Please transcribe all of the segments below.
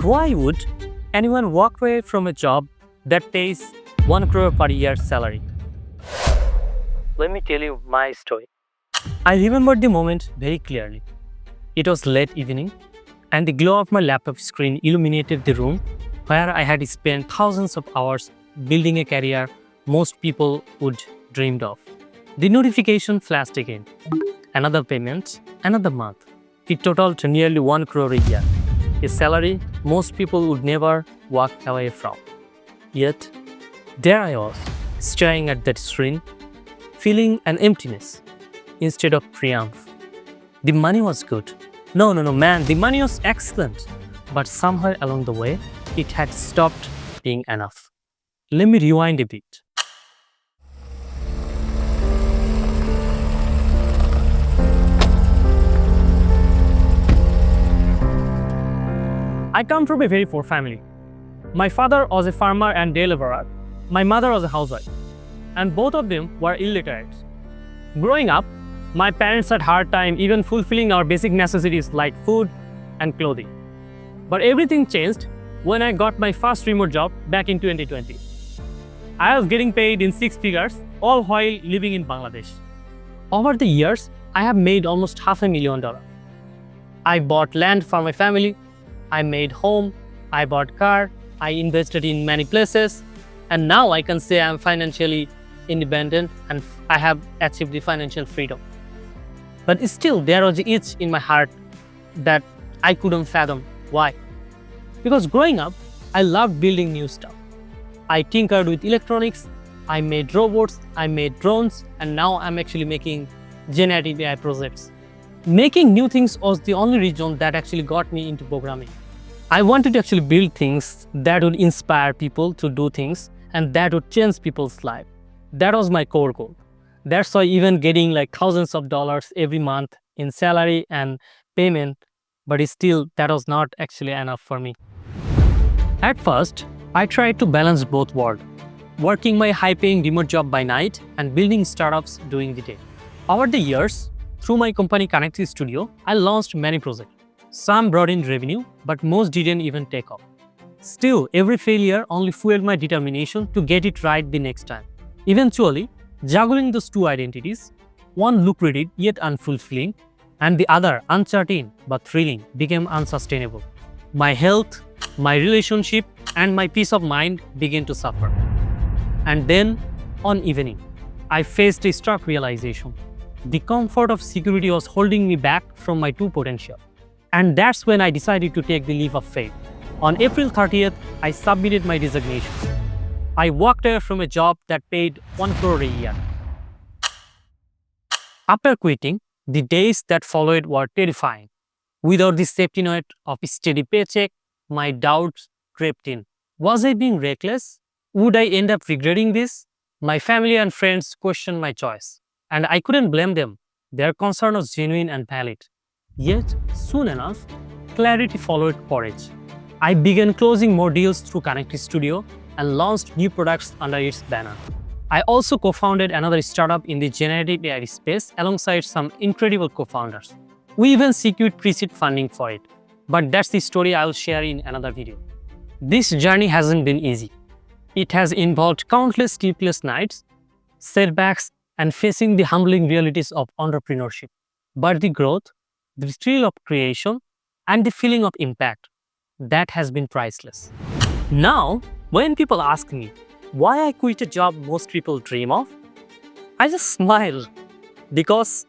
Why would anyone walk away from a job that pays 1 crore per year salary? Let me tell you my story. I remember the moment very clearly. It was late evening, and the glow of my laptop screen illuminated the room where I had spent thousands of hours building a career most people would dreamed of. The notification flashed again. Another payment, another month. It totaled to nearly 1 crore a year, a salary most people would never walk away from. Yet, there I was, staring at that screen, feeling an emptiness instead of triumph. The money was good. No, man, the money was excellent. But somewhere along the way, it had stopped being enough. Let me rewind a bit. I come from a very poor family. My father was a farmer and day laborer. My mother was a housewife. And both of them were illiterate. Growing up, my parents had a hard time even fulfilling our basic necessities like food and clothing. But everything changed when I got my first remote job back in 2020. I was getting paid in 6 figures, all while living in Bangladesh. Over the years, I have made almost $500,000. I bought land for my family, I made home, I bought car, I invested in many places, and now I can say I'm financially independent and I have achieved the financial freedom. But still, there was an itch in my heart that I couldn't fathom. Why? Because growing up, I loved building new stuff. I tinkered with electronics, I made robots, I made drones, and now I'm actually making generative AI projects. Making new things was the only reason that actually got me into programming. I wanted to actually build things that would inspire people to do things and that would change people's life. That was my core goal. That's why even getting like thousands of dollars every month in salary and payment, but still that was not actually enough for me. At first, I tried to balance both worlds, working my high-paying remote job by night and building startups during the day. Over the years, through my company Connected Studio, I launched many projects. Some brought in revenue, but most didn't even take off. Still, every failure only fueled my determination to get it right the next time. Eventually, juggling those two identities, one lucrative yet unfulfilling, and the other uncertain but thrilling, became unsustainable. My health, my relationship, and my peace of mind began to suffer. And then, on evening, I faced a stark realization. The comfort of security was holding me back from my true potential. And that's when I decided to take the leap of faith. On April 30th, I submitted my resignation. I walked away from a job that paid 1 crore a year. After quitting, the days that followed were terrifying. Without the safety net of a steady paycheck, my doubts crept in. Was I being reckless? Would I end up regretting this? My family and friends questioned my choice. And I couldn't blame them. Their concern was genuine and valid. Yet, soon enough, clarity followed courage. I began closing more deals through Connected Studio and launched new products under its banner. I also co-founded another startup in the generative AI space alongside some incredible co-founders. We even secured pre-seed funding for it. But that's the story I'll share in another video. This journey hasn't been easy. It has involved countless sleepless nights, setbacks, and facing the humbling realities of entrepreneurship. But the growth, the thrill of creation, and the feeling of impact, that has been priceless. Now, when people ask me why I quit a job most people dream of, I just smile because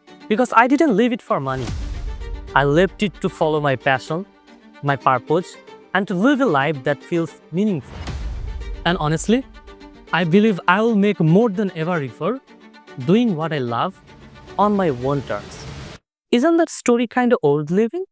I didn't leave it for money. I left it to follow my passion, my purpose, and to live a life that feels meaningful. And honestly, I believe I will make more than ever before doing what I love on my own terms. Isn't that story kind of old living?